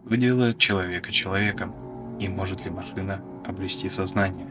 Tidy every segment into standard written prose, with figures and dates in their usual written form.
Что делает человека человеком? И может ли машина обрести сознание?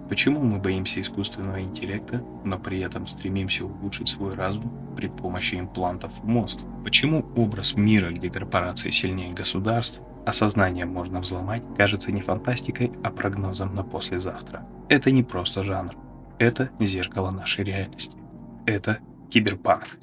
Почему мы боимся искусственного интеллекта, но при этом стремимся улучшить свой разум при помощи имплантов в мозг? Почему образ мира, где корпорации сильнее государств, а сознание можно взломать, кажется не фантастикой, а прогнозом на послезавтра? Это не просто жанр. Это зеркало нашей реальности. Это киберпанк.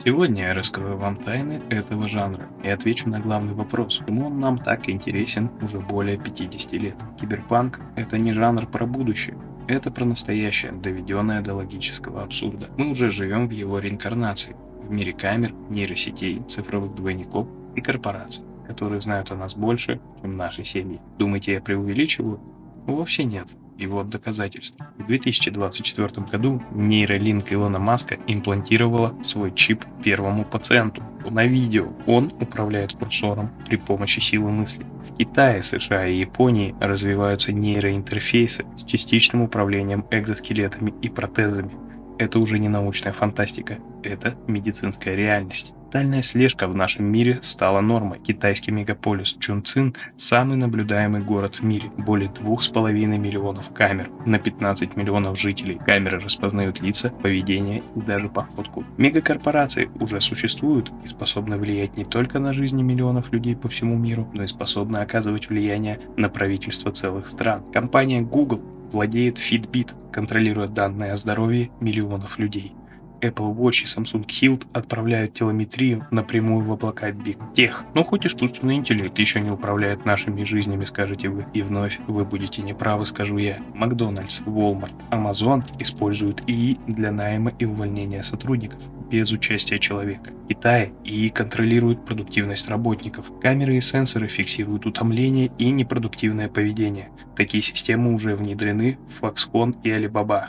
Сегодня я раскрою вам тайны этого жанра и отвечу на главный вопрос, почему он нам так интересен уже более 50 лет. Киберпанк– это не жанр про будущее, это про настоящее, доведенное до логического абсурда. Мы уже живем в его реинкарнации, в мире камер, нейросетей, цифровых двойников и корпораций, которые знают о нас больше, чем наши семьи. Думаете, я преувеличиваю? Вовсе нет. И вот доказательства. В 2024 году нейролинк Илона Маска имплантировала свой чип первому пациенту. На видео он управляет курсором при помощи силы мысли. В Китае, США и Японии развиваются нейроинтерфейсы с частичным управлением экзоскелетами и протезами. Это уже не научная фантастика, это медицинская реальность. Тотальная слежка в нашем мире стала нормой. Китайский мегаполис Чунцин– самый наблюдаемый город в мире. Более 2,5 миллионов камер на 15 миллионов жителей. Камеры распознают лица, поведение и даже походку. Мегакорпорации уже существуют и способны влиять не только на жизни миллионов людей по всему миру, но и способны оказывать влияние на правительство целых стран. Компания Google владеет Fitbit, контролируя данные о здоровье миллионов людей. Apple Watch и Samsung Health отправляют телеметрию напрямую в облака Big Tech. Но хоть искусственный интеллект еще не управляет нашими жизнями, скажете вы. И вновь вы будете неправы, скажу я. Макдональдс, Walmart, Amazon используют ИИ для найма и увольнения сотрудников без участия человека. В Китае ИИ контролирует продуктивность работников. Камеры и сенсоры фиксируют утомление и непродуктивное поведение. Такие системы уже внедрены в Foxconn и Alibaba.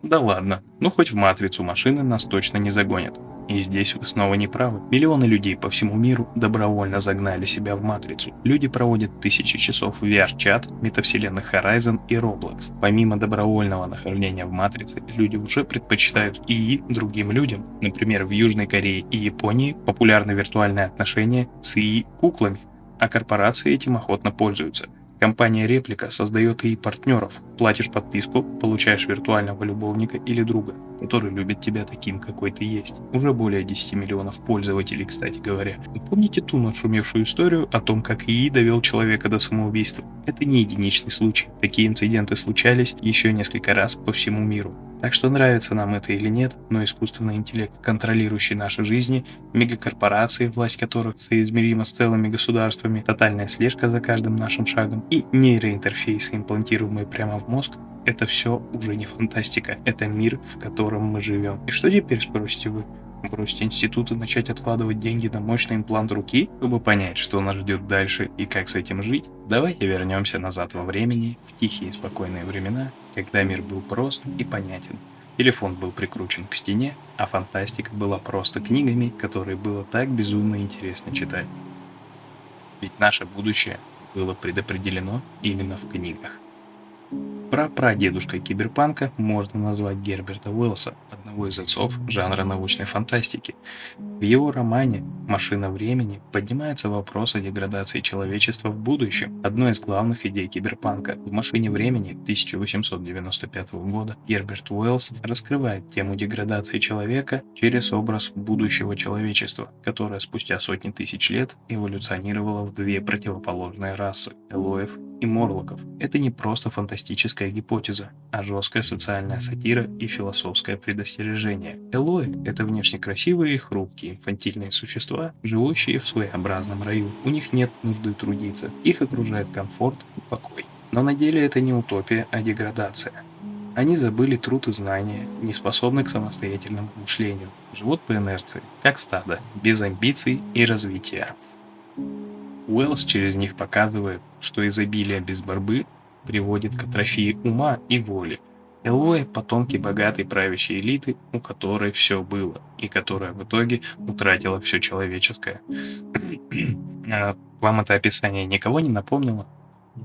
Да ладно, ну хоть в матрицу машины нас точно не загонят. И здесь вы снова не правы. Миллионы людей по всему миру добровольно загнали себя в матрицу. Люди проводят тысячи часов в VR-чат, метавселенных Horizon и Roblox. Помимо добровольного нахождения в матрице, люди уже предпочитают ИИ другим людям. Например, в Южной Корее и Японии популярны виртуальные отношения с ИИ-куклами, а корпорации этим охотно пользуются. Компания Реплика создает и партнеров. Платишь подписку, получаешь виртуального любовника или друга, который любит тебя таким, какой ты есть. Уже более 10 миллионов пользователей, кстати говоря. Вы помните ту нашумевшую историю о том, как ИИ довел человека до самоубийства? Это не единичный случай. Такие инциденты случались еще несколько раз по всему миру. Так что нравится нам это или нет, но искусственный интеллект, контролирующий наши жизни, мегакорпорации, власть которых соизмерима с целыми государствами, тотальная слежка за каждым нашим шагом и нейроинтерфейсы, имплантируемые прямо в мозг, это все уже не фантастика, это мир, в котором мы живем. И что теперь, спросите вы? Бросить институт и начать откладывать деньги на мощный имплант руки, чтобы понять, что нас ждет дальше и как с этим жить? Давайте вернемся назад во времени, в тихие и спокойные времена, когда мир был прост и понятен. Телефон был прикручен к стене, а фантастика была просто книгами, которые было так безумно интересно читать. Ведь наше будущее было предопределено именно в книгах. Прапрадедушкой киберпанка можно назвать Герберта Уэллса, одного из отцов жанра научной фантастики. В его романе «Машина времени» поднимается вопрос о деградации человечества в будущем. Одной из главных идей киберпанка в «Машине времени» 1895 года Герберт Уэллс раскрывает тему деградации человека через образ будущего человечества, которое спустя сотни тысяч лет эволюционировало в две противоположные расы – элоев и морлоков. Это не просто фантастическая гипотеза, а жесткая социальная сатира и философское предостережение. Элои – это внешне красивые и хрупкие, инфантильные существа, живущие в своеобразном раю. У них нет нужды трудиться, их окружает комфорт и покой. Но на деле это не утопия, а деградация. Они забыли труд и знания, не способны к самостоятельному мышлению, живут по инерции, как стадо, без амбиций и развития. Уэллс через них показывает, что изобилие без борьбы приводит к атрофии ума и воли. Элои – потомки богатой правящей элиты, у которой все было, и которая в итоге утратила все человеческое. Вам это описание никого не напомнило?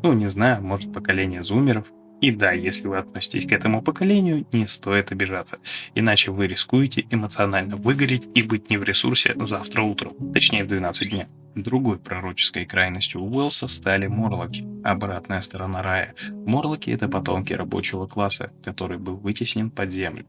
Ну, не знаю, может, поколение зумеров? И да, если вы относитесь к этому поколению, не стоит обижаться, иначе вы рискуете эмоционально выгореть и быть не в ресурсе завтра утром, точнее в 12 дня. Другой пророческой крайностью Уэллса стали морлоки, обратная сторона рая. Морлоки — это потомки рабочего класса, который был вытеснен под землю.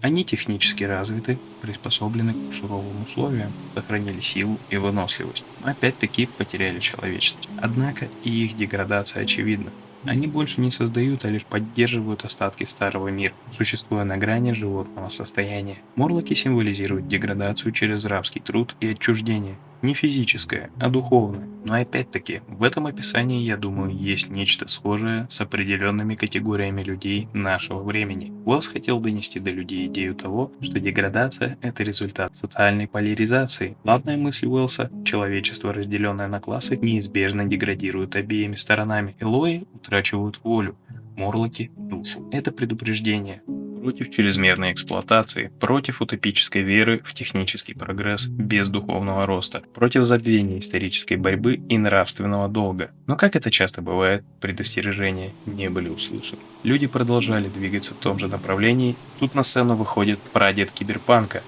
Они технически развиты, приспособлены к суровым условиям, сохранили силу и выносливость, но опять-таки потеряли человечность. Однако и их деградация очевидна. Они больше не создают, а лишь поддерживают остатки старого мира, существуя на грани животного состояния. Морлоки символизируют деградацию через рабский труд и отчуждение. Не физическое, а духовное. Но опять-таки, в этом описании, я думаю, есть нечто схожее с определенными категориями людей нашего времени. Уэллс хотел донести до людей идею того, что деградация — это результат социальной поляризации. Главная мысль Уэллса — человечество, разделенное на классы, неизбежно деградирует обеими сторонами. Элои утрачивают волю, морлоки — душу. Это предупреждение против чрезмерной эксплуатации, против утопической веры в технический прогресс без духовного роста, против забвения исторической борьбы и нравственного долга. Но как это часто бывает, предостережения не были услышаны. Люди продолжали двигаться в том же направлении. Тут на сцену выходит прадед киберпанка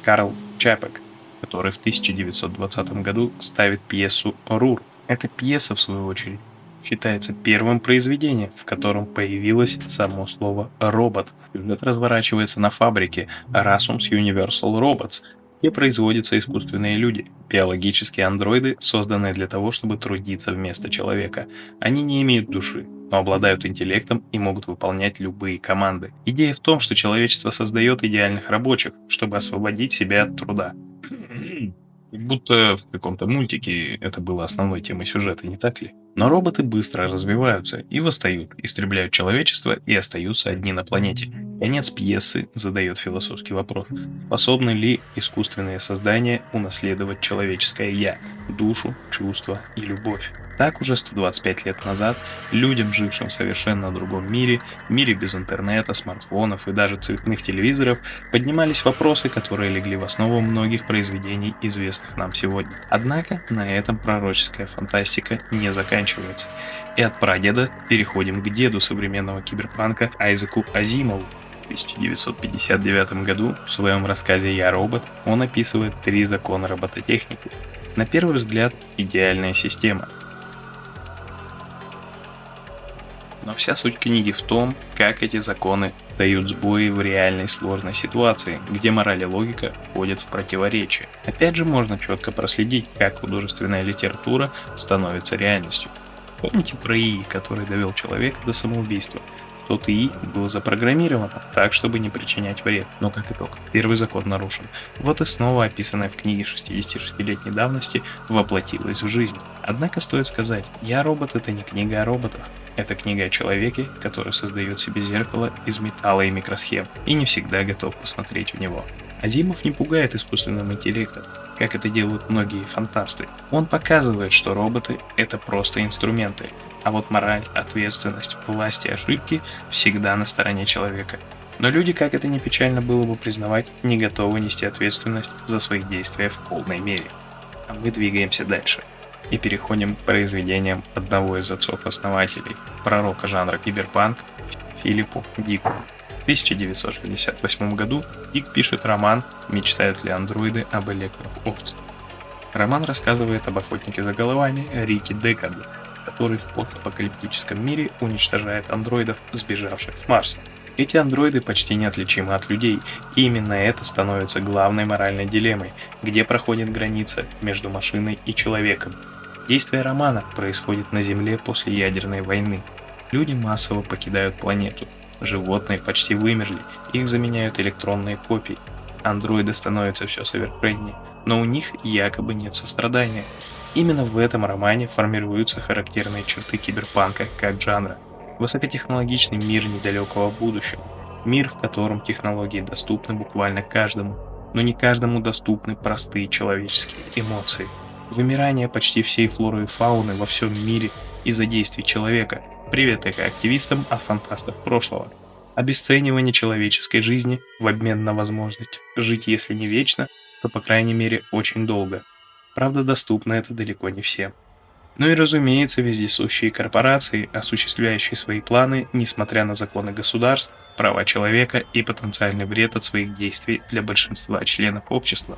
Карл Чапек, который в 1920 году ставит пьесу «Рур». Эта пьеса, в свою очередь, считается первым произведением, в котором появилось само слово «робот». Сюжет разворачивается на фабрике Rasums Universal Robots, где производятся искусственные люди, биологические андроиды, созданные для того, чтобы трудиться вместо человека. Они не имеют души, но обладают интеллектом и могут выполнять любые команды. Идея в том, что человечество создает идеальных рабочих, чтобы освободить себя от труда. Как будто в каком-то мультике это было основной темой сюжета, не так ли? Но роботы быстро развиваются и восстают, истребляют человечество и остаются одни на планете. Конец пьесы задает философский вопрос: способны ли искусственные создания унаследовать человеческое «я», душу, чувства и любовь? Так уже 125 лет назад людям, жившим в совершенно другом мире без интернета, смартфонов и даже цветных телевизоров, поднимались вопросы, которые легли в основу многих произведений, известных нам сегодня. Однако на этом пророческая фантастика не заканчивается. И от прадеда переходим к деду современного киберпанка Айзеку Азимову. В 1959 году в своем рассказе «Я робот» он описывает 3 закона робототехники. На первый взгляд, идеальная система. Но вся суть книги в том, как эти законы дают сбои в реальной сложной ситуации, где мораль и логика входят в противоречие. Опять же, можно четко проследить, как художественная литература становится реальностью. Помните про ИИ, который довел человека до самоубийства? Тот ИИ был запрограммирован так, чтобы не причинять вред. Но как итог, первый закон нарушен. Вот и снова описанная в книге 66-летней давности воплотилась в жизнь. Однако стоит сказать, «Я робот» — это не книга о роботах. Это книга о человеке, который создает себе зеркало из металла и микросхем, и не всегда готов посмотреть в него. Азимов не пугает искусственным интеллектом, как это делают многие фантасты. Он показывает, что роботы — это просто инструменты, а вот мораль, ответственность, власть и ошибки всегда на стороне человека. Но люди, как это ни печально было бы признавать, не готовы нести ответственность за свои действия в полной мере. А мы двигаемся дальше и переходим к произведениям одного из отцов-основателей, пророка жанра киберпанк, Филиппу Дику. В 1968 году Дик пишет роман «Мечтают ли андроиды об электроовцах?». Роман рассказывает об охотнике за головами Рике Декаду, который в постапокалиптическом мире уничтожает андроидов, сбежавших с Марса. Эти андроиды почти неотличимы от людей, и именно это становится главной моральной дилеммой, где проходит граница между машиной и человеком. Действие романа происходит на Земле после ядерной войны. Люди массово покидают планету. Животные почти вымерли, их заменяют электронные копии. Андроиды становятся все совершеннее, но у них якобы нет сострадания. Именно в этом романе формируются характерные черты киберпанка как жанра. Высокотехнологичный мир недалекого будущего. Мир, в котором технологии доступны буквально каждому, но не каждому доступны простые человеческие эмоции. Вымирание почти всей флоры и фауны во всем мире из-за действий человека. Привет экоактивистам от фантастов прошлого. Обесценивание человеческой жизни в обмен на возможность жить, если не вечно, то по крайней мере очень долго. Правда, доступно это далеко не всем. Ну и разумеется, вездесущие корпорации, осуществляющие свои планы, несмотря на законы государств, права человека и потенциальный вред от своих действий для большинства членов общества.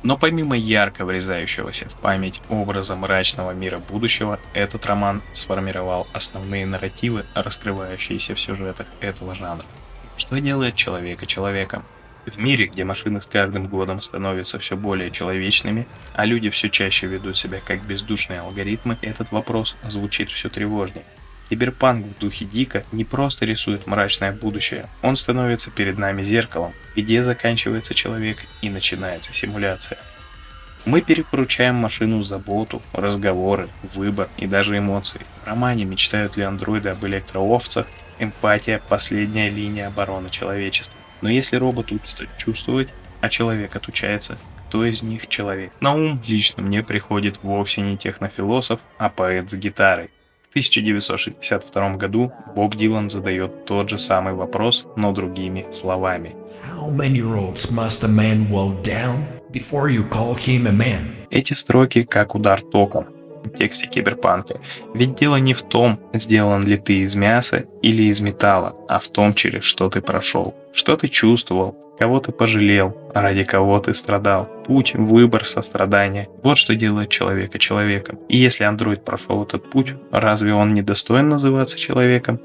Но помимо ярко врезающегося в память образа мрачного мира будущего, этот роман сформировал основные нарративы, раскрывающиеся в сюжетах этого жанра. Что делает человека человеком? В мире, где машины с каждым годом становятся все более человечными, а люди все чаще ведут себя как бездушные алгоритмы, этот вопрос звучит все тревожнее. Киберпанк в духе Дика не просто рисует мрачное будущее, он становится перед нами зеркалом, где заканчивается человек и начинается симуляция. Мы перепоручаем машину заботу, разговоры, выбор и даже эмоции. В романе «Мечтают ли андроиды об электроовцах?» эмпатия – последняя линия обороны человечества. Но если робот учится чувствовать, а человек отучается, кто из них человек? На ум лично мне приходит вовсе не технофилософ, а поэт с гитарой. В 1962 году Боб Дилан задает тот же самый вопрос, но другими словами. How many roads must a man walk down before you call him a man? Эти строки как удар током в тексте Киберпанка. Ведь дело не в том, сделан ли ты из мяса или из металла, а в том, через что ты прошел, что ты чувствовал, кого ты пожалел, ради кого ты страдал. Путь, выбор, сострадание – вот что делает человека человеком. И если андроид прошел этот путь, разве он не достоин называться человеком?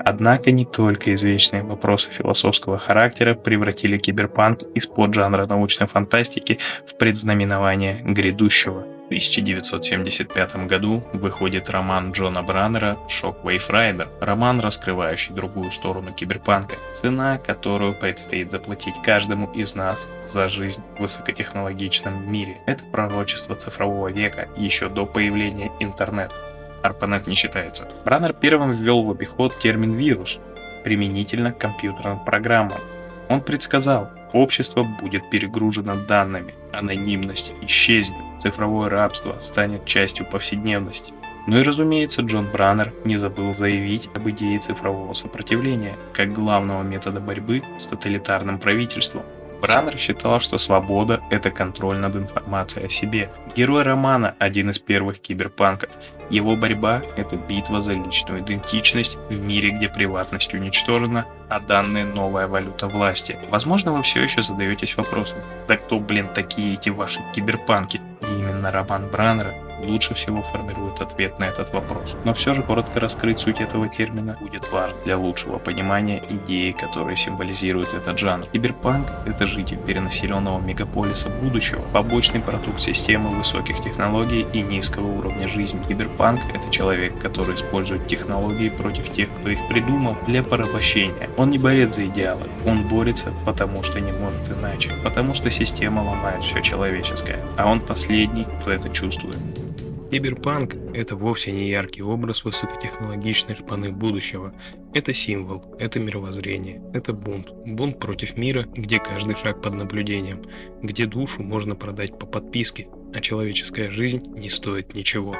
Однако не только извечные вопросы философского характера превратили киберпанк из поджанра научной фантастики в предзнаменование грядущего. В 1975 году выходит роман Джона Браннера «Shockwave Rider», роман, раскрывающий другую сторону киберпанка, цена, которую предстоит заплатить каждому из нас за жизнь в высокотехнологичном мире. Это пророчество цифрового века еще до появления интернета. ARPANET не считается. Браннер первым ввел в обиход термин «вирус» применительно к компьютерным программам. Он предсказал, общество будет перегружено данными, анонимность исчезнет, цифровое рабство станет частью повседневности. Ну и разумеется, Джон Браннер не забыл заявить об идее цифрового сопротивления как главного метода борьбы с тоталитарным правительством. Браннер считал, что свобода – это контроль над информацией о себе. Герой романа – один из первых киберпанков. Его борьба – это битва за личную идентичность в мире, где приватность уничтожена, а данные – новая валюта власти. Возможно, вы все еще задаетесь вопросом: да кто, такие эти ваши киберпанки? И именно роман Браннера лучше всего формирует ответ на этот вопрос. Но все же коротко раскрыть суть этого термина будет важно для лучшего понимания идеи, которые символизируют этот жанр. Киберпанк – это житель перенаселенного мегаполиса будущего, побочный продукт системы высоких технологий и низкого уровня жизни. Киберпанк – это человек, который использует технологии против тех, кто их придумал, для порабощения. Он не борец за идеалы, он борется, потому что не может иначе, потому что система ломает все человеческое, а он последний, кто это чувствует. Киберпанк – это вовсе не яркий образ высокотехнологичной шпаны будущего. Это символ, это мировоззрение, это бунт. Бунт против мира, где каждый шаг под наблюдением, где душу можно продать по подписке, а человеческая жизнь не стоит ничего.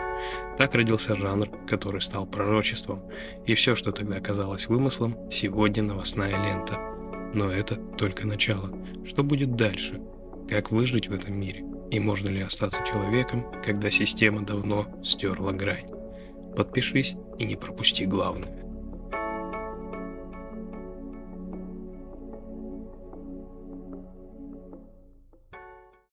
Так родился жанр, который стал пророчеством. И все, что тогда казалось вымыслом, сегодня новостная лента. Но это только начало. Что будет дальше? Как выжить в этом мире? И можно ли остаться человеком, когда система давно стерла грань? Подпишись и не пропусти главное.